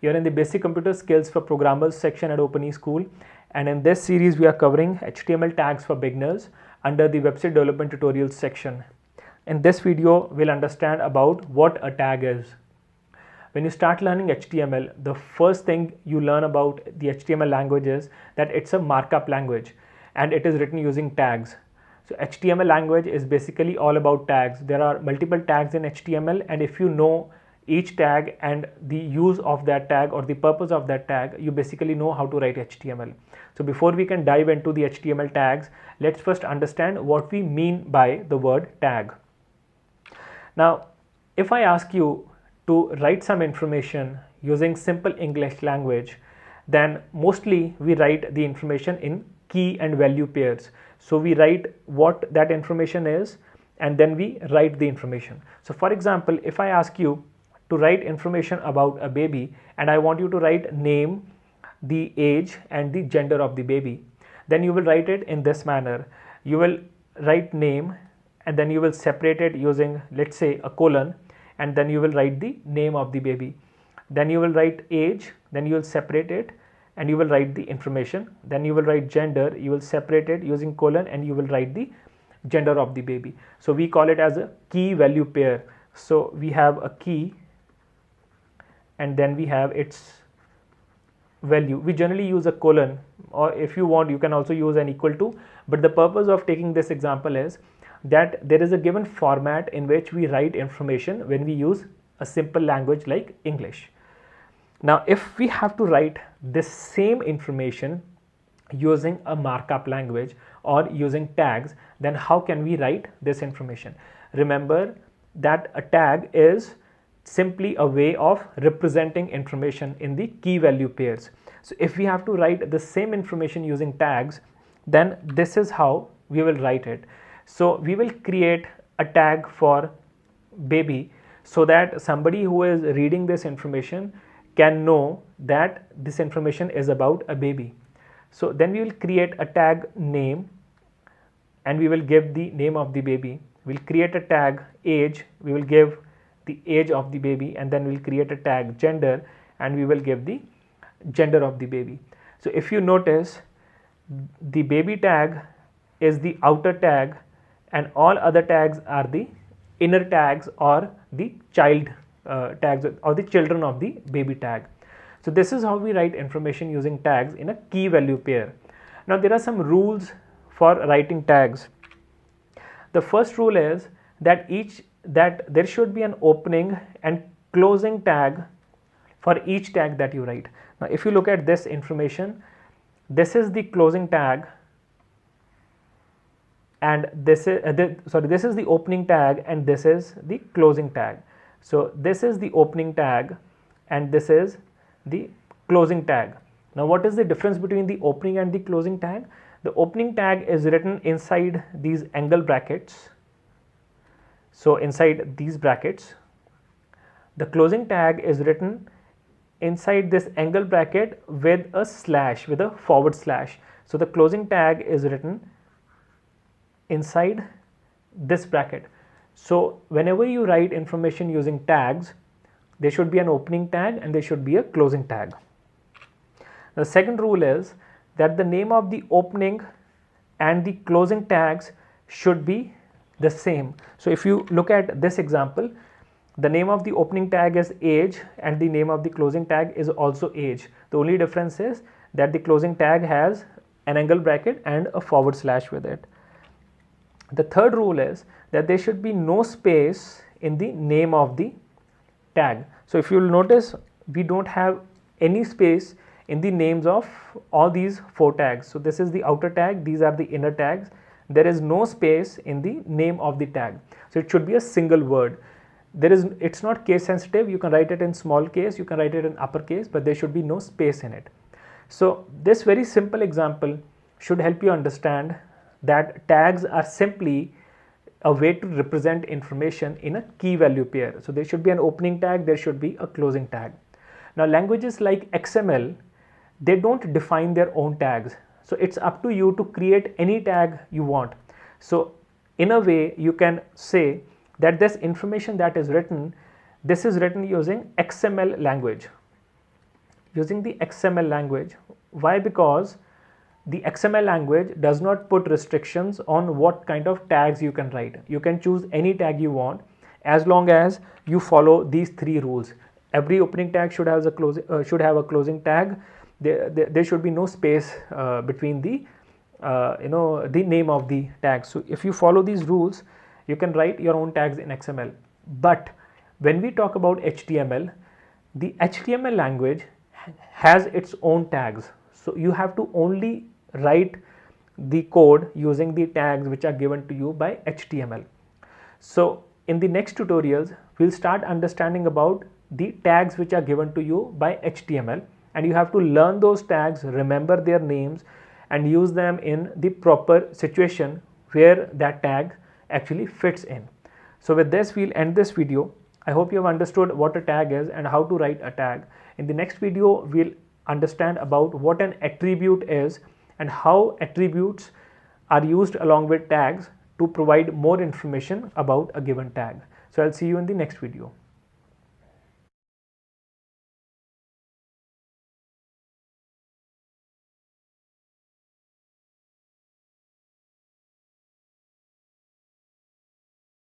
You're in the basic computer skills for programmers section at Open ESchool, and in this series we are covering HTML tags for beginners under the website development tutorials section. In this video we'll understand about what a tag is. When you start learning HTML, the first thing you learn about the HTML language is that it's a markup language and it is written using tags. So HTML language is basically all about tags. There are multiple tags in HTML, and if you know each tag and the use of that tag or the purpose of that tag, you basically know how to write HTML. So before we can dive into the HTML tags, let's first understand what we mean by the word tag. Now, if I ask you to write some information using simple English language, then mostly we write the information in key and value pairs. So we write what that information is and then we write the information. So for example, if I ask you to write information about a baby and I want you to write name, the age and the gender of the baby, then you will write it in this manner. You will write name and then you will separate it using, let's say, a colon, and then you will write the name of the baby. Then you will write age, then you will separate it and you will write the information. Then you will write gender, you will separate it using colon and you will write the gender of the baby. So we call it as a key value pair. So we have a key and then we have its value. We generally use a colon, or if you want you can also use an equal to, but the purpose of taking this example is that there is a given format in which we write information when we use a simple language like English. Now if we have to write this same information using a markup language or using tags, then how can we write this information? Remember that a tag is simply a way of representing information in the key value pairs. So if we have to write the same information using tags, then this is how we will write it. So we will create a tag for baby so that somebody who is reading this information can know that this information is about a baby. So then we will create a tag name and we will give the name of the baby. We'll create a tag age, we will give the age of the baby, and then we'll create a tag gender and we will give the gender of the baby. So if you notice, the baby tag is the outer tag and all other tags are the inner tags or the child tags or the children of the baby tag. So this is how we write information using tags in a key value pair. Now there are some rules for writing tags. The first rule is that there should be an opening and closing tag for each tag that you write. Now if you look at this information, this is the closing tag and this is this is the opening tag and this is the closing tag. So this is the opening tag and this is the closing tag. Now what is the difference between the opening and the closing tag? The opening tag is written inside these angle brackets. So inside these brackets, the closing tag is written inside this angle bracket with a slash, with a forward slash. So the closing tag is written inside this bracket. So whenever you write information using tags, there should be an opening tag and there should be a closing tag. The second rule is that the name of the opening and the closing tags should be the same. So if you look at this example, the name of the opening tag is age and the name of the closing tag is also age. The only difference is that the closing tag has an angle bracket and a forward slash with it. The third rule is that there should be no space in the name of the tag. So if you will notice, we don't have any space in the names of all these four tags. So this is the outer tag, these are the inner tags. There is no space in the name of the tag. So it should be a single word. It's not case sensitive. You can write it in small case, you can write it in uppercase, but there should be no space in it. So this very simple example should help you understand that tags are simply a way to represent information in a key value pair. So there should be an opening tag, there should be a closing tag. Now languages like XML, they don't define their own tags. So it's up to you to create any tag you want. So in a way you can say that this information that is written, this is written using XML language. using the XML language. Why? Because the XML language does not put restrictions on what kind of tags you can write. You can choose any tag you want as long as you follow these three rules. Every opening tag should have a closing tag. There should be no space between the the name of the tag. So if you follow these rules, you can write your own tags in XML. But when we talk about HTML, the HTML language has its own tags. So you have to only write the code using the tags which are given to you by HTML. So in the next tutorials, we'll start understanding about the tags which are given to you by HTML, and you have to learn those tags, remember their names, and use them in the proper situation where that tag actually fits in. So with this, we'll end this video. I hope you have understood what a tag is and how to write a tag. In the next video, we'll understand about what an attribute is and how attributes are used along with tags to provide more information about a given tag. So I'll see you in the next video.